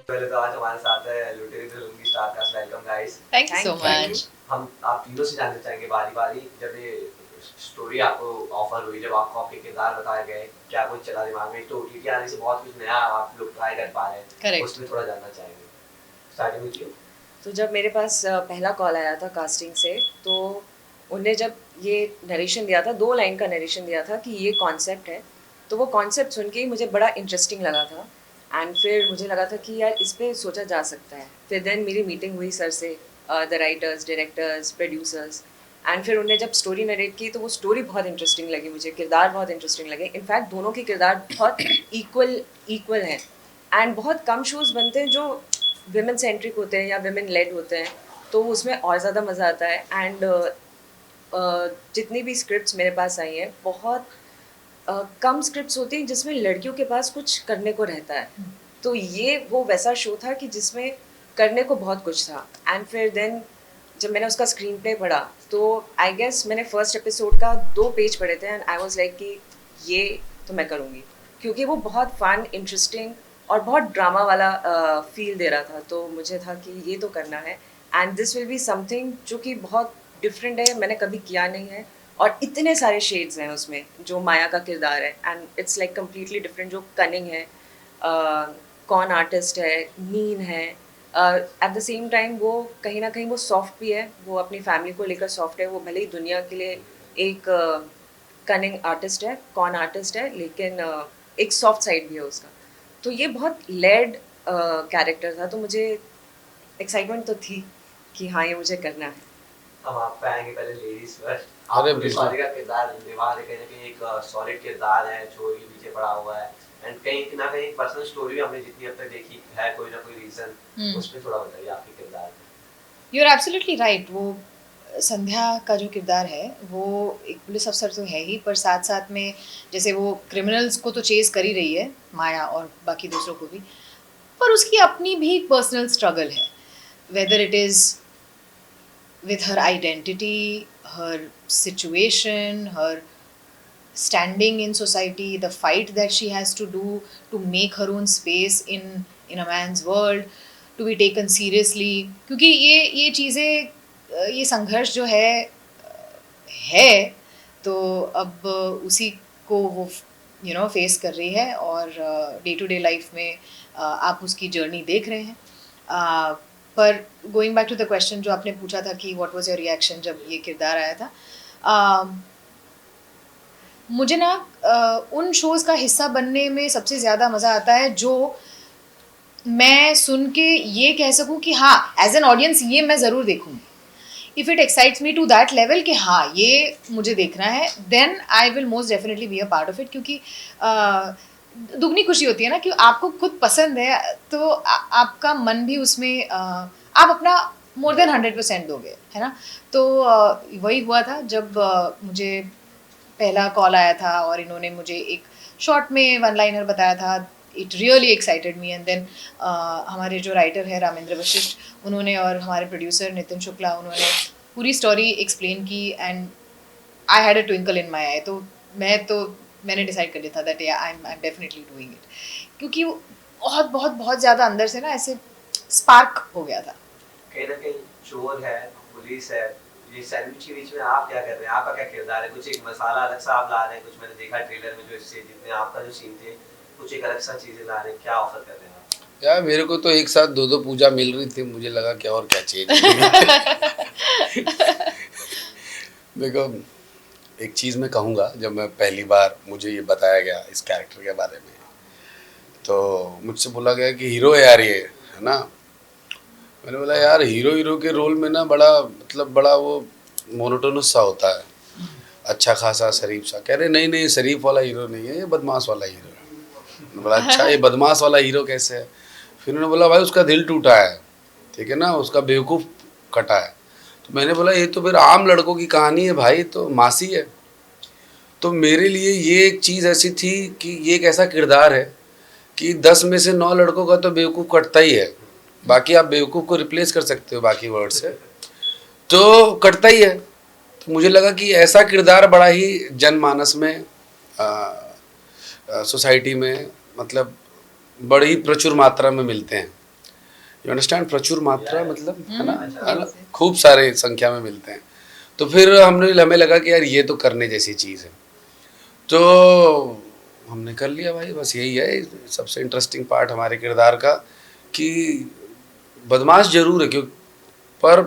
पहले तो आज हमारे साथ है लुटेरी दुल्हन की star cast. Welcome guys. Thank you so much. हम आप तीनों से जानना चाहेंगे बारी बारी, जब ये स्टोरी आपको ऑफर हुई, जब आपको आपके किरदार बताए गए, क्या कुछ चला दिमाग में? तो ओटीटी आने से बहुत कुछ नया आप लोग ट्राई कर पा रहे हैं, करेक्ट। उसमें थोड़ा जानना चाहेंगे। Starting with you. तो जब मेरे पास पहला कॉल आया था कास्टिंग से, तो उनने जब ये नरेशन दिया था, 2 लाइन का नरेशन दिया था कि ये कॉन्सेप्ट है, तो वो कॉन्सेप्ट सुन के ही मुझे बड़ा इंटरेस्टिंग लगा था। एंड फिर मुझे लगा था कि यार इस पे सोचा जा सकता है। फिर देन मेरी मीटिंग हुई सर से, the writers, directors, producers. And फिर उन्होंने जब स्टोरी नरेट की तो वो स्टोरी बहुत इंटरेस्टिंग लगी मुझे, किरदार बहुत इंटरेस्टिंग लगे। इनफैक्ट दोनों के किरदार बहुत इक्वल हैं। एंड बहुत कम शोज़ बनते हैं जो विमेन सेंट्रिक होते हैं या विमेन लेड होते हैं, तो उसमें और ज़्यादा मज़ा आता है। एंड जितनी भी स्क्रिप्ट्स मेरे पास आई हैं, बहुत कम स्क्रिप्ट्स होती हैं जिसमें लड़कियों के पास कुछ करने को रहता है। तो ये वो वैसा शो था कि जिसमें करने को बहुत कुछ था। एंड फिर देन जब मैंने उसका स्क्रीन प्ले पढ़ा, तो आई गेस मैंने फर्स्ट एपिसोड का 2 पेज पढ़े थे एंड आई वाज लाइक कि ये तो मैं करूँगी, क्योंकि वो बहुत फन, इंटरेस्टिंग और बहुत ड्रामा वाला फील दे रहा था। तो मुझे था कि ये तो करना है and this will be something जो कि बहुत डिफरेंट है, मैंने कभी किया नहीं है। और इतने सारे शेड्स हैं उसमें, जो माया का किरदार है and it's like completely different. जो कनिंग है, कौन आर्टिस्ट है, मीन है, एट द सेम टाइम वो कहीं ना कहीं वो सॉफ्ट भी है, वो अपनी फैमिली को लेकर सॉफ्ट है। वो भले ही दुनिया के लिए एक कनिंग आर्टिस्ट है, कौन आर्टिस्ट है, लेकिन एक सॉफ्ट साइड भी है उसका। तो ये बहुत लेड कैरेक्टर था, तो मुझे एक्साइटमेंट तो थी कि हाँ ये मुझे करना है। हम आप पे आएंगे, पहले लेडीज फर्स्ट। अरे आप पुलिस बिल्कुल। वाले का किरदार निभा रहे, कहीं ना कहीं एक सॉलिड किरदार है, चोरी के पीछे पड़ा हुआ है। एंड कहीं ना कहीं पर्सनल स्टोरी भी हमने जितनी अब तक देखी है, कोई ना कोई रीजन, उसमें थोड़ा बताइए आपके किरदार में। You are absolutely right. वो संध्या का जो किरदार है वो एक पुलिस अफसर तो है ही, पर साथ साथ में जैसे वो क्रिमिनल्स को तो चेज कर ही रही है, माया और बाकी दूसरों को भी, पर उसकी अपनी भी पर्सनल स्ट्रगल है। Whether it is with her identity, her situation, her standing in society, the fight that she has to do to make her own space in a man's world, to be taken seriously. क्योंकि ये चीज़ें, ये संघर्ष जो है तो अब उसी को वो फेस कर रही है, और डे टू डे लाइफ में आप उसकी जर्नी देख रहे हैं। पर going back to the question जो आपने पूछा था कि व्हाट वाज योर रिएक्शन जब ये किरदार आया था, मुझे ना उन शोज़ का हिस्सा बनने में सबसे ज़्यादा मज़ा आता है जो मैं सुन के ये कह सकूँ कि हाँ एज एन ऑडियंस ये मैं ज़रूर देखूँगी। If it excites me to that level कि हाँ ये मुझे देखना है, then I will most definitely be a part of it. क्योंकि दुगनी खुशी होती है ना कि आपको खुद पसंद है, तो आपका मन भी उसमें आप अपना मोर देन 100% दोगे, है ना। तो वही हुआ था जब मुझे पहला कॉल आया था और इन्होंने मुझे एक शॉर्ट में 1 लाइनर बताया था। It really excited me. And then हमारे जो राइटर है रामेंद्र वशिष्ठ, उन्होंने, और हमारे प्रोड्यूसर नितिन शुक्ला, उन्होंने पूरी स्टोरी एक्सप्लेन की and I had a twinkle in my eye. तो मैंने डिसाइड कर लिया था that I am definitely doing it, क्योंकि वो बहुत बहुत बहुत ज़्यादा अंदर से ना ऐसे स्पार्क हो गया था। कहीं ना कहीं चोर है, पुलिस है, ये सैंडविच के बीच में आप क्या कर रहे हैं? आपका क्या किरदार है? कुछ एक मसाला अलग सा आप ला रहे हैं, कुछ मैंने देखा ट्रेलर में, जो इससे जितने आपका जो सीन थे, कुछ एक अलग सा चीजें ला रहे हैं, क्या ऑफर कर रहे हैं आप? यार मेरे को तो एक साथ 2-2 पूजा मिल रही थी, मुझे लगा क्या और क्या चाहिए। देखो, एक चीज़ मैं कहूँगा, जब मैं पहली बार मुझे ये बताया गया इस कैरेक्टर के बारे में, तो मुझसे बोला गया कि हीरो है यार ये, है ना। मैंने बोला यार हीरो के रोल में ना बड़ा मतलब बड़ा वो मोनोटोनस सा होता है, अच्छा खासा शरीफ सा। कह रहे नहीं नहीं, शरीफ वाला हीरो नहीं है, ये बदमाश वाला हीरो है। मैंने बोला अच्छा, ये बदमाश वाला हीरो कैसे है? फिर उन्होंने बोला भाई उसका दिल टूटा है, ठीक है ना, उसका बेवकूफ़ कटा है। तो मैंने बोला ये तो फिर आम लड़कों की कहानी है भाई, तो मासी है। तो मेरे लिए ये एक चीज़ ऐसी थी कि ये एक ऐसा किरदार है कि 10 में से 9 लड़कों का तो बेवकूफ़ कटता ही है, बाकी आप बेवकूफ़ को रिप्लेस कर सकते हो बाकी वर्ड से, तो कटता ही है। तो मुझे लगा कि ऐसा किरदार बड़ा ही जनमानस में, सोसाइटी में, मतलब बड़ी प्रचुर मात्रा में मिलते हैं। यू अंडरस्टैंड, प्रचुर मात्रा मतलब है ना, अच्छा। है ना, खूब सारे संख्या में मिलते हैं। तो फिर हमें लगा कि यार ये तो करने जैसी चीज़ है, तो हमने कर लिया भाई। बस यही है सबसे इंटरेस्टिंग पार्ट हमारे किरदार का, कि बदमाश जरूर है क्यों, पर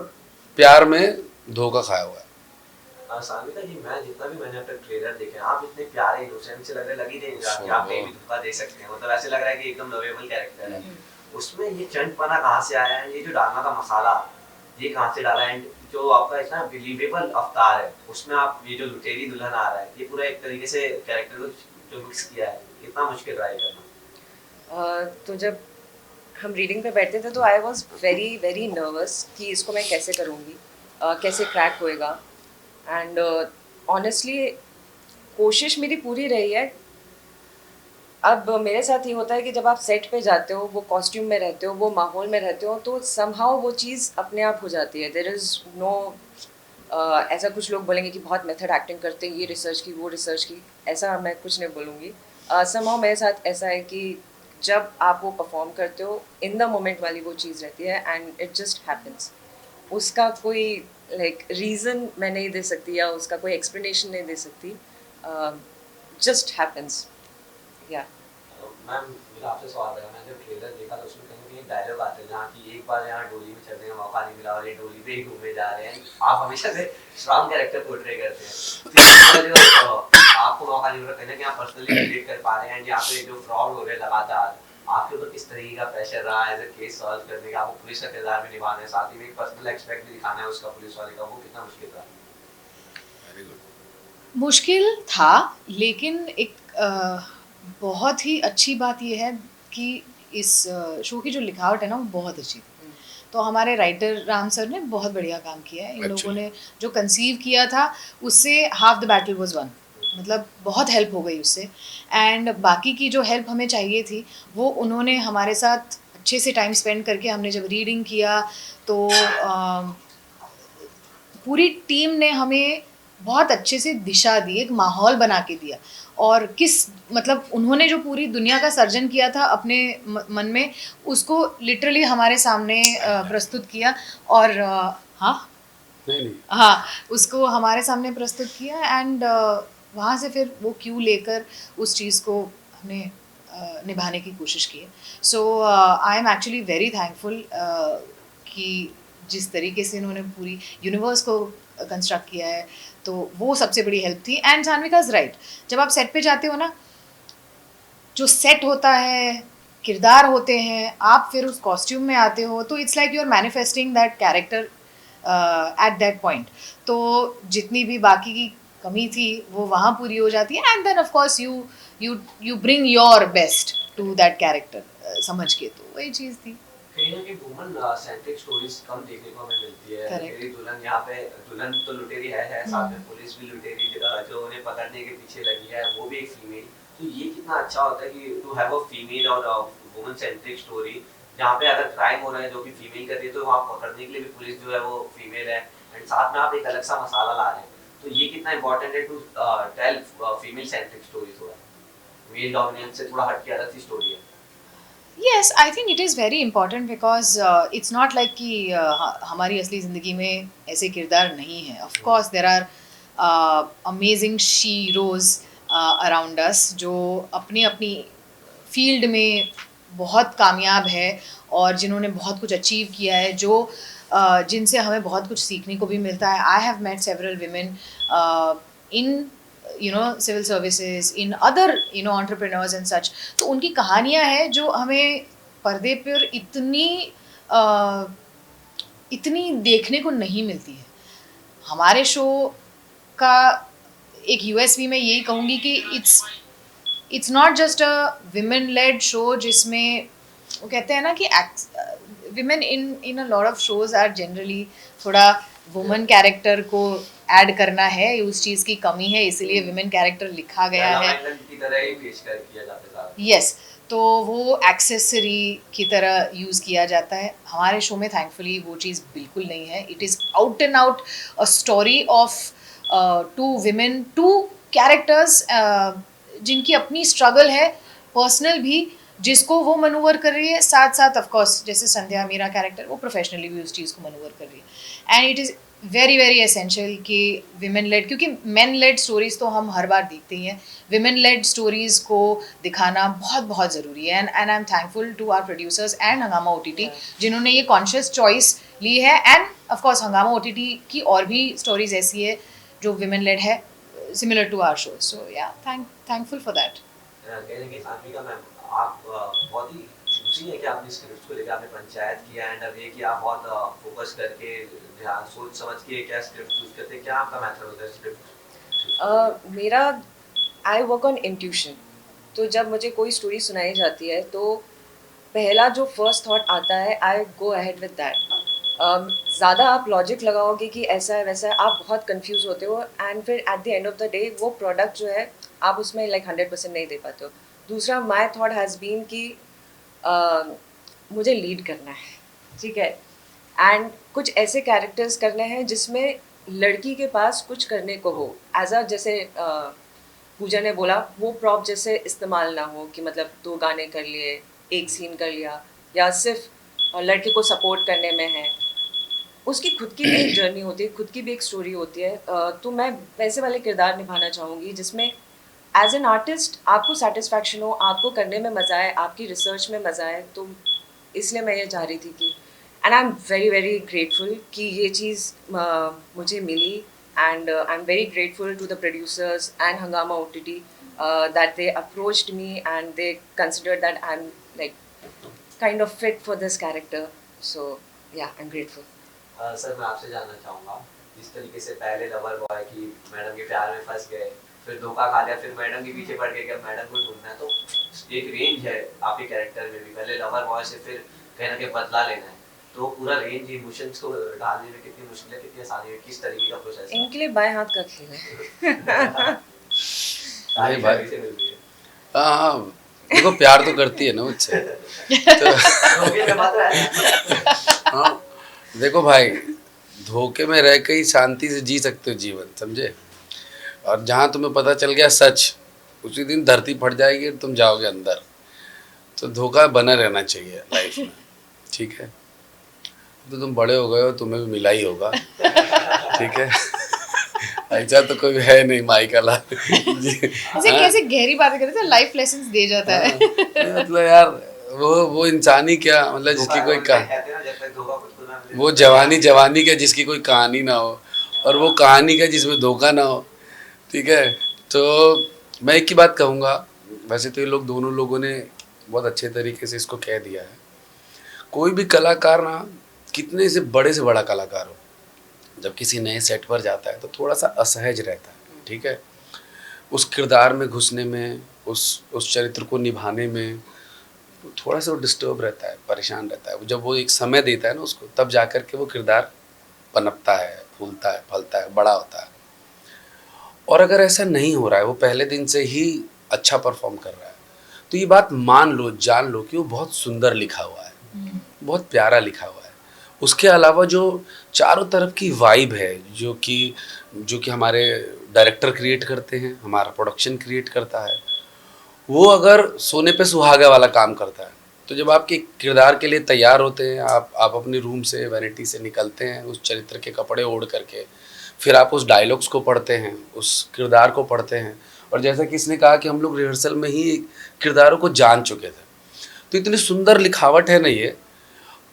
प्यार में धोखा खाया हुआ है। सान्विता जी, मैं जितना भी मैंने अपने ट्रेलर देखे, आप इतने प्यारे इनोसेंट से लग ही नहीं रहा कि आप कहीं भी धोखा दे सकते हैं। मतलब ऐसे लग रहा है कि एकदम लवेबल कैरेक्टर है। उसमें ये चंटपना कहाँ से आया है, ये जो डालना का मसाला ये कहाँ से डाला, एंड जो आपका इतना बिलीवेबल अवतार है उसमें आप ये जो लुटेरी दुल्हन आ रहा है, ये पूरा एक तरीके से कैरेक्टर को जो मिक्स किया है, कितना मुश्किल रहा है करना। तो जब हम रीडिंग पे बैठते थे तो I was very very nervous कि इसको मैं कैसे करूँगी, कैसे क्रैक होएगा। एंड ऑनेस्टली कोशिश मेरी पूरी रही है। अब मेरे साथ ये होता है कि जब आप सेट पे जाते हो, वो कॉस्ट्यूम में रहते हो, वो माहौल में रहते हो, तो समहाउ वो चीज़ अपने आप हो जाती है। देयर इज़ नो ऐसा कुछ लोग बोलेंगे कि बहुत मेथड एक्टिंग करते हैं, ये रिसर्च की वो रिसर्च की, ऐसा मैं कुछ नहीं बोलूँगी। समहाउ मेरे साथ ऐसा है कि जब आप वो परफॉर्म करते हो, इन द मोमेंट वाली वो चीज़ रहती है एंड इट जस्ट हैपन्स। उसका कोई रीज़न मैं नहीं दे सकती या उसका कोई एक्सप्लेनेशन नहीं दे सकती, जस्ट हैपन्स। या मैम, मेरा आपसे सवाल है, मैंने जब ट्रेलर देखा तो उसमें कहीं ना कहीं डायलॉग आते हैं जहाँ की एक बार यहाँ डोली में चलने का मौका नहीं मिला और ये डोली पे ही घूमने जा रहे हैं। आप हमेशा से स्ट्रॉन्ग कैरेक्टर पोर्ट्रे करते हैं, तो इस बार जो आपको मौका नहीं मिला, कहीं ना कहीं आप पर्सनली रिलेट कर पा रहे हैं। यहाँ पे जो फ्रॉड हो रहे हैं लगातार, आपके ऊपर किस तरीके का प्रेशर रहा एज अ केस सॉल्व करने का? आपको पुलिस का किरदार भी निभाना है, साथ ही में एक पर्सनल एस्पेक्ट भी दिखाना है उसका, पुलिस वाले का, वो कितना मुश्किल रहा? Very good. मुश्किल था, लेकिन एक बहुत ही अच्छी बात यह है कि इस शो की जो लिखावट है ना, वो बहुत अच्छी थी। तो हमारे राइटर राम सर ने बहुत बढ़िया काम किया है। इन लोगों ने जो कंसीव किया था उससे half the battle was one, मतलब बहुत हेल्प हो गई उससे। एंड बाकी की जो हेल्प हमें चाहिए थी वो उन्होंने हमारे साथ अच्छे से टाइम स्पेंड करके, हमने जब रीडिंग किया तो पूरी टीम ने हमें बहुत अच्छे से दिशा दी, एक माहौल बना के दिया। और किस मतलब उन्होंने जो पूरी दुनिया का सर्जन किया था अपने मन में, उसको लिटरली हमारे सामने प्रस्तुत किया। और हाँ नहीं हाँ, उसको हमारे सामने प्रस्तुत किया। एंड वहाँ से फिर वो क्यू लेकर उस चीज़ को हमने निभाने की कोशिश की है। So I am actually very thankful कि जिस तरीके से इन्होंने पूरी यूनिवर्स को कंस्ट्रक्ट किया है, तो वो सबसे बड़ी हेल्प थी। एंड सान्विकाज राइट, जब आप सेट पे जाते हो ना, जो सेट होता है, किरदार होते हैं, आप फिर उस कॉस्ट्यूम में आते हो, तो it's like you are manifesting that character at that point. तो जितनी भी बाकी की कमी थी वो वहाँ पूरी हो जाती है। And then of course you bring your best to that character समझ के। तो वही चीज़ थी। कहीं ना कहीं वुमन सेंट्रिक स्टोरीज कम देखने को हमें मिलती है। Correct. लुटेरी दुल्हन, यहाँ पे दुल्हन तो लुटेरी है, साथ में पुलिस भी लुटेरी, जो उन्हें पकड़ने के पीछे लगी है वो भी एक फीमेल। तो ये कितना अच्छा होता है कि टू हैव अ फीमेल और वुमन सेंट्रिक स्टोरी, जहाँ पे अगर क्राइम हो रहा है जो कि फीमेल कर रही है, तो वहाँ पकड़ने के लिए भी पुलिस जो है वो फीमेल है, एंड साथ में आप एक अलग सा मसाला ला रहे हैं। तो ये कितना इंपॉर्टेंट है to tell female centric story. थोड़ा मेल डोमिनेंस से थोड़ा हटके अलग सी स्टोरी है। Yes, I think it is very important because it's not like कि हमारी असली ज़िंदगी में ऐसे किरदार नहीं हैं. Of course, there are amazing sheroes around us जो अपनी अपनी फील्ड में बहुत कामयाब है और जिन्होंने बहुत कुछ अचीव किया है, जो जिनसे हमें बहुत कुछ सीखने को भी मिलता है. I have met several women in civil services, in other entrepreneurs and such. तो उनकी कहानियाँ हैं जो हमें पर्दे पर इतनी देखने को नहीं मिलती है. हमारे शो का एक यूएसपी में यही कहूँगी कि it's not just a women led show, जिसमें वो कहते हैं ना कि women in a lot of shows are generally थोड़ा वुमन कैरेक्टर को ऐड करना है, उस चीज़ की कमी है, इसलिए विमेन कैरेक्टर लिखा गया है. की तरह ही पेश कर किया जाता है. यस, तो वो एक्सेसरी की तरह यूज़ किया जाता है. हमारे शो में थैंकफुली वो चीज़ बिल्कुल नहीं है. It is out and out a story of two women, two characters जिनकी अपनी स्ट्रगल है, पर्सनल भी, जिसको वो मनूवर कर रही है, साथ साथ ऑफ कोर्स जैसे संध्या मेरा कैरेक्टर वो प्रोफेशनली भी उस चीज़ को मनूवर कर रही है। And it is very very essential कि विमेन लेड, क्योंकि मेन लेड स्टोरीज तो हम हर बार देखते ही हैं, विमेन लेड स्टोरीज को दिखाना बहुत बहुत ज़रूरी है। And I am thankful to our producers and Hungama OTT जिन्होंने ये कॉन्शियस चॉइस ली है। And of course Hungama OTT की और भी स्टोरीज ऐसी है जो विमेन लेड है, similar to our show. So yeah thankful for that. कहने की सात्विका मैम, आप बहुत ही चूजी है कि आपने स्क्रिप्ट को लेकर आपने पंचायत किया, एंड अब ये कि आप बहुत फोकस करके ध्यान सोच समझ के क्या स्क्रिप्ट चूज करते हैं, क्या आपका मेथड होता है स्क्रिप्ट? मेरा आई वर्क ऑन इंट्यूशन। तो जब मुझे कोई स्टोरी सुनाई जाती है तो पहला जो फर्स्ट थॉट आता है आई गो अहेड विद दैट। ज़्यादा आप लॉजिक लगाओगे कि ऐसा है वैसा है, आप बहुत कंफ्यूज होते हो एंड फिर at the end of the day वो प्रोडक्ट जो है आप उसमें लाइक 100% नहीं दे पाते हो। दूसरा माई थॉट हैज़ बीन कि मुझे लीड करना है, ठीक है, एंड कुछ ऐसे कैरेक्टर्स करने हैं जिसमें लड़की के पास कुछ करने को हो, एज अ जैसे पूजा ने बोला वो प्रॉप जैसे इस्तेमाल ना हो कि मतलब 2 गाने कर लिए, एक सीन कर लिया, या सिर्फ लड़के को सपोर्ट करने में है। उसकी खुद की भी एक जर्नी होती है, खुद की भी एक स्टोरी होती है। तो मैं वैसे वाले किरदार निभाना चाहूँगी जिसमें एज एन आर्टिस्ट आपको सेटिस्फैक्शन हो, आपको करने में मज़ा आए, आपकी रिसर्च में मज़ा आए। तो इसलिए मैं ये चाह रही थी कि and I am very very grateful कि ये चीज़ मुझे मिली। And I am very grateful to the producers and Hungama OTT that they approached me and they considered that I'm like kind of fit for this character. So yeah, I'm grateful. Sir मैं आपसे जानना चाहूँगा, जिस तरीके से पहले lover boy की madam के प्यार में फंस गए, फिर धोखा खा लिया, फिर मैडम के पीछे पड़ गए कि अब मैडम को ढूंढना है, तो एक रेंज है आपके कैरेक्टर में भी, पहले लवर बॉय से फिर कहीं ना कहीं बदला लेना है, तो पूरा रेंज इमोशंस को डालने में कितनी मुश्किल है, कितनी आसानी है, किस तरीके का प्रोसेस है? इनके लिए बाएं हाथ का खेल है। सारी भाई। फैमिली से मिल रही है। हाँ, देखो प्यार तो करती है ना मुझसे। तो धोखे में मत रहना। हाँ, देखो भाई, धोखे में रह के ही शांति से जी सकते हो जीवन, समझे? और जहाँ तुम्हें पता चल गया सच, उसी दिन धरती फट जाएगी और तुम जाओगे अंदर। तो धोखा बना रहना चाहिए लाइफ में, ठीक है? तो तुम बड़े हो गए हो, तुम्हें भी मिला ही होगा, ठीक है? ऐसा तो कोई है नहीं माई का लाल। ऐसे कैसे गहरी बातें करते हैं, लाइफ लेसन्स दे जाता है। मतलब यार वो इंसान ही क्या, मतलब जिसकी कोई कहते हैं ना, जब तक धोखा खुद को ना मिले, वो जवानी क्या जिसकी कोई कहानी ना हो, और वो कहानी क्या जिसमें धोखा ना हो, ठीक है? तो मैं एक ही बात कहूँगा, वैसे तो ये लोग दोनों लोगों ने बहुत अच्छे तरीके से इसको कह दिया है। कोई भी कलाकार ना, कितने से बड़ा कलाकार हो, जब किसी नए सेट पर जाता है तो थोड़ा सा असहज रहता है, ठीक है? उस किरदार में घुसने में, उस चरित्र को निभाने में थोड़ा सा वो डिस्टर्ब रहता है, परेशान रहता है। जब वो एक समय देता है ना उसको, तब जा कर के वो किरदार पनपता है, फूलता है, फलता है, बड़ा होता है। और अगर ऐसा नहीं हो रहा है, वो पहले दिन से ही अच्छा परफॉर्म कर रहा है, तो ये बात मान लो, जान लो कि वो बहुत सुंदर लिखा हुआ है, बहुत प्यारा लिखा हुआ है। उसके अलावा जो चारों तरफ की वाइब है, जो कि हमारे डायरेक्टर क्रिएट करते हैं, हमारा प्रोडक्शन क्रिएट करता है, वो अगर सोने पे सुहागा वाला काम करता है, तो जब आपके किरदार के लिए तैयार होते हैं, आप अपने रूम से, वैनिटी से निकलते हैं, उस चरित्र के कपड़े ओढ़ करके, फिर आप उस डायलॉग्स को पढ़ते हैं, उस किरदार को पढ़ते हैं, और जैसा कि इसने कहा कि हम लोग रिहर्सल में ही किरदारों को जान चुके थे, तो इतनी सुंदर लिखावट है ना ये।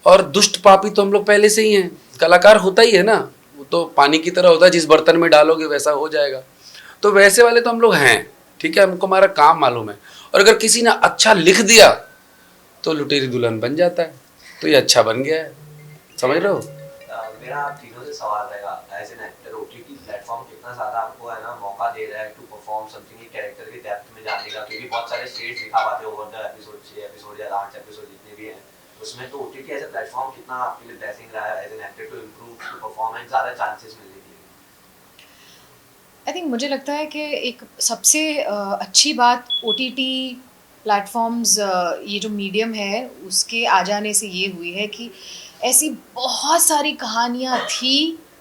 और दुष्ट पापी तो हम लोग पहले से ही हैं, कलाकार होता ही है ना, वो तो पानी की तरह होता है, जिस बर्तन में डालोगे वैसा हो जाएगा। तो वैसे वाले तो हम लोग हैं, ठीक है? हमको हमारा काम मालूम है, और अगर किसी ने अच्छा लिख दिया तो लुटेरी दुल्हन बन जाता है, तो ये अच्छा बन गया है, समझ रहे हो? मेरा आप तीनों से सवाल रहेगा, as an actor OTT platform कितना ज़्यादा आपको है ना मौका दे रहा है टू परफॉर्म समथिंग, कैरेक्टर के डेप्थ में जाने का, क्योंकि बहुत सारे शेड्स दिखा पाते हो ओवर द एपिसोड, 6 एपिसोड या 8 एपिसोड जितने भी हैं, उसमें तो OTT एज ए प्लेटफॉर्म कितना आपके लिए ब्लेसिंग रहा है as an actor to improve to perform and ज़्यादा चांसेस मिलने के लिए? आई थिंक मुझे लगता है कि एक सबसे अच्छी बात OTT प्लेटफॉर्म्स, ये जो मीडियम है उसके आ जाने से ये हुई है कि ऐसी बहुत सारी कहानियाँ थी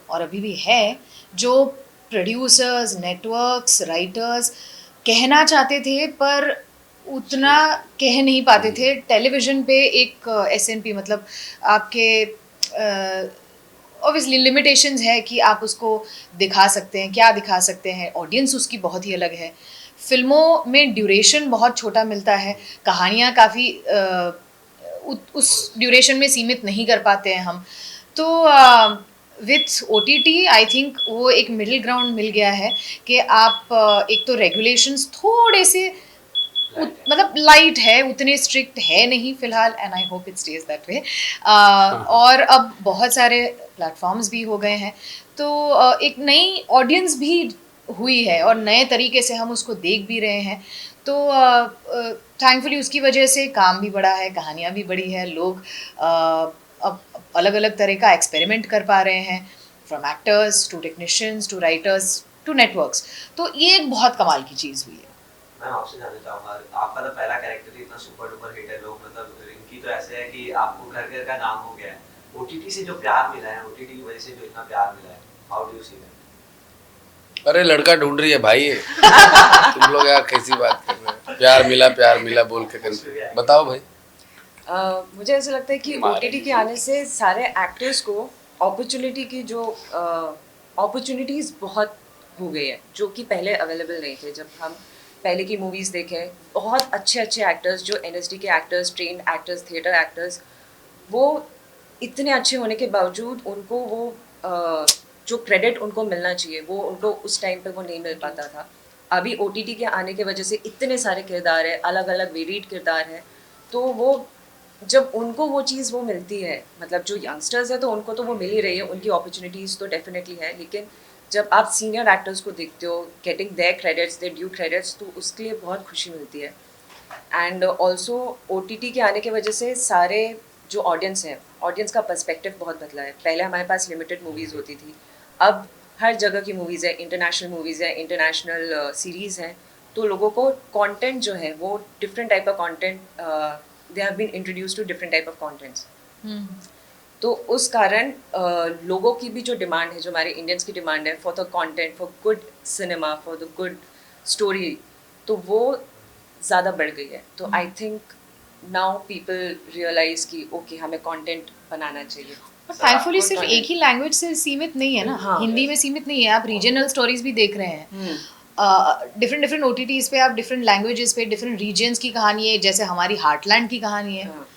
और अभी भी है जो प्रोड्यूसर्स, नेटवर्क्स, राइटर्स कहना चाहते थे, पर उतना कह नहीं पाते थे। टेलीविज़न पे एक एसएनपी मतलब आपके ऑब्वियसली लिमिटेशंस है कि आप उसको दिखा सकते हैं, क्या दिखा सकते हैं, ऑडियंस उसकी बहुत ही अलग है। फ़िल्मों में ड्यूरेशन बहुत छोटा मिलता है, कहानियाँ काफ़ी उस ड्यूरेशन में सीमित नहीं कर पाते हैं हम। तो विथ ओटीटी आई थिंक वो एक मिडिल ग्राउंड मिल गया है कि आप एक तो रेगुलेशंस थोड़े से मतलब लाइट है, उतने स्ट्रिक्ट है नहीं फिलहाल, and I hope it stage that way. और अब बहुत सारे प्लेटफॉर्म्स भी हो गए हैं, तो एक नई ऑडियंस भी हुई है और नए तरीके से हम उसको देख भी रहे हैं। तो थैंकफुली उसकी वजह से काम भी बढ़ा है, कहानियाँ भी बढ़ी है, लोग अब अलग अलग तरह का एक्सपेरिमेंट कर पा रहे हैं, from actors to technicians to writers to networks. तो ये एक बहुत कमाल की चीज़ हुई है। मैं आपसे जानना चाहूंगा, आपका तो पहला कैरेक्टर ही इतना सुपर डुपर हिट है, लोग मतलब रिंकी तो ऐसे है कि आपको घर घर का नाम हो गया है। ओटीटी से जो प्यार मिला है, ओटीटी की वजह से जो इतना प्यार मिला है, how do you see that? अरे लड़का ढूंढ रही है भाई ये। तुम लोग यार कैसी बात कर रहे हो, प्यार मिला बोल के बताओ भाई। मुझे ऐसा लगता है कि ओटीटी के आने से सारे एक्टर्स को अपॉर्चुनिटी की जो अपॉर्चुनिटीज़ बहुत हो गई है, जो कि पहले अवेलेबल नहीं थे। जब हम पहले की मूवीज़ देखें, बहुत अच्छे अच्छे एक्टर्स जो एनएसडी के actors, trend actors, theatre actors, वो इतने अच्छे होने के बावजूद उनको वो जो क्रेडिट उनको मिलना चाहिए वो उनको उस टाइम पे वो नहीं मिल पाता था। अभी ओटीटी के आने की वजह से इतने सारे किरदार हैं, अलग अलग वेरिएड किरदार हैं, तो वो जब उनको वो चीज़ वो मिलती है, मतलब जो यंगस्टर्स है तो उनको तो वो मिल ही रही है, उनकी अपॉर्चुनिटीज़ तो डेफिनेटली है, लेकिन जब आप सीनियर एक्टर्स को देखते हो getting their credits, their due credits, तो उसके लिए बहुत खुशी मिलती है। एंड ऑल्सो ओटीटी के आने की वजह से सारे जो ऑडियंस है, ऑडियंस का पर्सपेक्टिव बहुत बदला है। पहले हमारे पास लिमिटेड मूवीज़ होती थी, अब हर जगह की मूवीज़ है, इंटरनेशनल मूवीज़ है, इंटरनेशनल सीरीज़ हैं, तो लोगों को कंटेंट जो है वो different type of content, they have been introduced to different type of contents. तो उस कारण लोगों की भी जो डिमांड है, जो हमारे इंडियंस की डिमांड है for the content, for good cinema, for the good story, तो वो ज़्यादा बढ़ गई है। तो I think now people realise कि ओके हमें कंटेंट बनाना चाहिए। और थैंकफुली सिर्फ एक ही लैंग्वेज से सीमित नहीं है ना, हाँ, हिंदी में सीमित नहीं है, आप रीजनल स्टोरीज भी देख रहे हैं। डिफरेंट डिफरेंट ओटीटीज पे आप डिफरेंट लैंग्वेजेस पे डिफरेंट रीजन्स की कहानी है, जैसे हमारी हार्टलैंड की कहानी है। हाँ।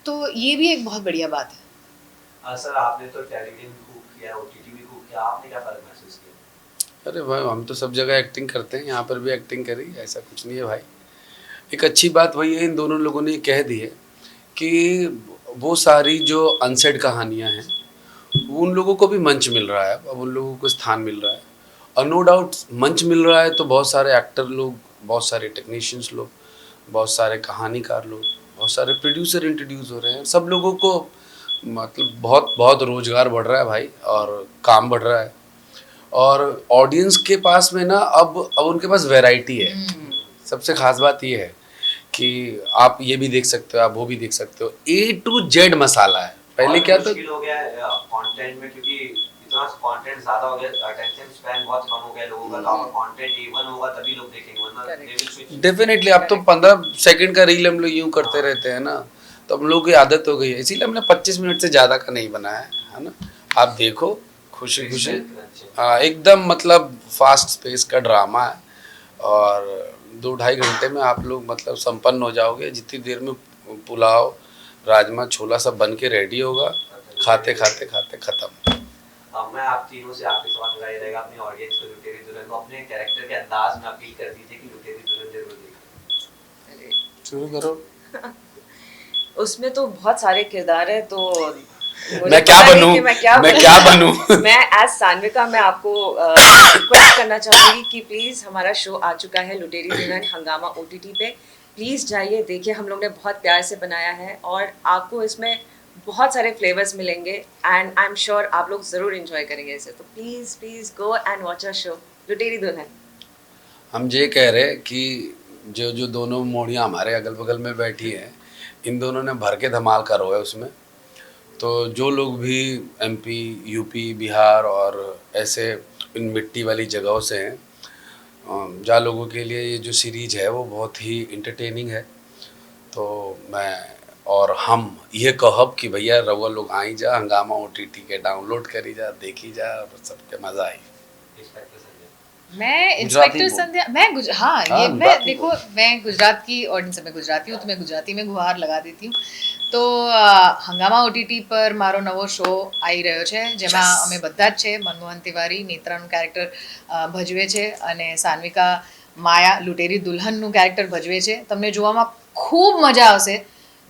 तो ये भी एक बहुत बढ़िया बात है। सर आपने तो टेलीविजन भी खूब किया, ओटीटी भी खूब किया, आपने क्या फर्क महसूस किया? अरे भाई हम तो सब जगह एक्टिंग करते हैं, यहाँ पर भी एक्टिंग करी, ऐसा कुछ नहीं है भाई। एक अच्छी बात वही है, इन दोनों लोगों ने कह दी है कि वो सारी जो अनसेड कहानियाँ हैं उन लोगों को भी मंच मिल रहा है, अब उन लोगों को स्थान मिल रहा है। और नो डाउट मंच मिल रहा है तो बहुत सारे एक्टर लोग, बहुत सारे टेक्नीशियंस लोग, बहुत सारे कहानीकार लोग, बहुत सारे प्रोड्यूसर इंट्रोड्यूस हो रहे हैं। सब लोगों को मतलब बहुत बहुत रोज़गार बढ़ रहा है भाई, और काम बढ़ रहा है। और ऑडियंस के पास में ना अब उनके पास वैरायटी है। सबसे खास बात ये है कि आप ये भी देख सकते हो, आप वो भी देख सकते हो, A to Z मसाला है। पहले क्या था, मुश्किल हो गया है कंटेंट में, क्योंकि इतना कंटेंट ज्यादा हो गया, अटेंशन स्पैन बहुत कम हो गया लोगों का, तो आपका कंटेंट A1 होगा तभी लोग देखेंगे, वरना दे विल स्विच। डेफिनेटली अब तो 15 सेकंड का रील हम लोग यूं करते रहते हैं ना, तो हम लोग की आदत हो गई है, इसीलिए हमने 25 मिनट से ज़्यादा का नहीं बनाया है ना। आप देखो खुशी खुशी, हाँ एकदम मतलब फास्ट स्पेस का ड्रामा है, और 2-2.5 घंटे में आप लोग मतलब संपन्न हो जाओगे। जितनी देर में पुलाव राजमा छोला सब बन के रेडी होगा, खाते खाते खाते खत्म। मैं आप तीनों से आखिरी सवाल मेरा ये रहेगा, अपनी ऑडियंस को लुटेरी दुल्हन को अपने कैरेक्टर के अंदाज में अपील कर दीजिए कि लुटेरी दुल्हन जरूर देखें। शुरू करो। उसमें तो बहुत सारे किरदार है, तो मैं क्या बनूं, मैं क्या बनूं? मैं एज सान्विका मैं आपको रिक्वेस्ट करना चाहूँगी कि प्लीज़ हमारा शो आ चुका है लुटेरी दुल्हन हंगामा ओटीटी पे, प्लीज़ जाइए देखिए। हम लोग ने बहुत प्यार से बनाया है और आपको इसमें बहुत सारे फ्लेवर्स मिलेंगे, एंड आई एम श्योर आप लोग ज़रूर इन्जॉय करेंगे इसे। तो please please go and watch a show Luteri Dulhan. हम ये कह रहे हैं कि जो जो दोनों मोड़ियाँ हमारे अगल बगल में बैठी हैं, इन दोनों ने भर के धमाल करो है उसमें। तो जो लोग भी एमपी, यूपी, बिहार और ऐसे इन मिट्टी वाली जगहों से हैं, जहाँ लोगों के लिए ये जो सीरीज है वो बहुत ही इंटरटेनिंग है। तो मैं और हम ये कहब कि भैया रउआ लोग आई जा, हंगामा OTT के डाउनलोड करी जा, देखी जा और सबके मज़ा आई। इंस्पेक्टर संजय। मैं गुजराती इंस्पेक्टर बोल। संध्या मैं हाँ हाँ, ये मैं गुजराती देखो बोल। मैं गुजरात की ऑडियंस में गुजराती हूँ तो मैं गुजराती में गुहार लगा देती हूँ તો હંગામા OTT પર મારો નવો શો આવી રહ્યો છે જેમાં અમે બધા જ છે મનમોહન તિવારી નેત્રાનું કેરેક્ટર ભજવે છે અને સાન્વિકા માયા લુટેરી દુલ્હનનું કેરેક્ટર ભજવે છે તમને જોવામાં ખૂબ મજા આવશે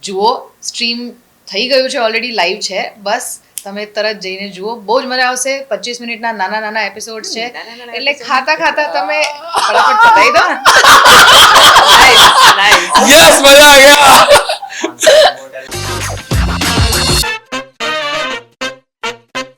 જુઓ સ્ટ્રીમ થઈ ગયું છે ઓલરેડી લાઈવ છે બસ તમે તરત જઈને જુઓ બહુ જ મજા આવશે 25 મિનિટના નાના નાના એપિસોડ્સ છે એટલે ખાતા ખાતા તમે ફટાફટ પતાવી દો नाइस नाइस यस, मजा आ गया। कौन सा मोटर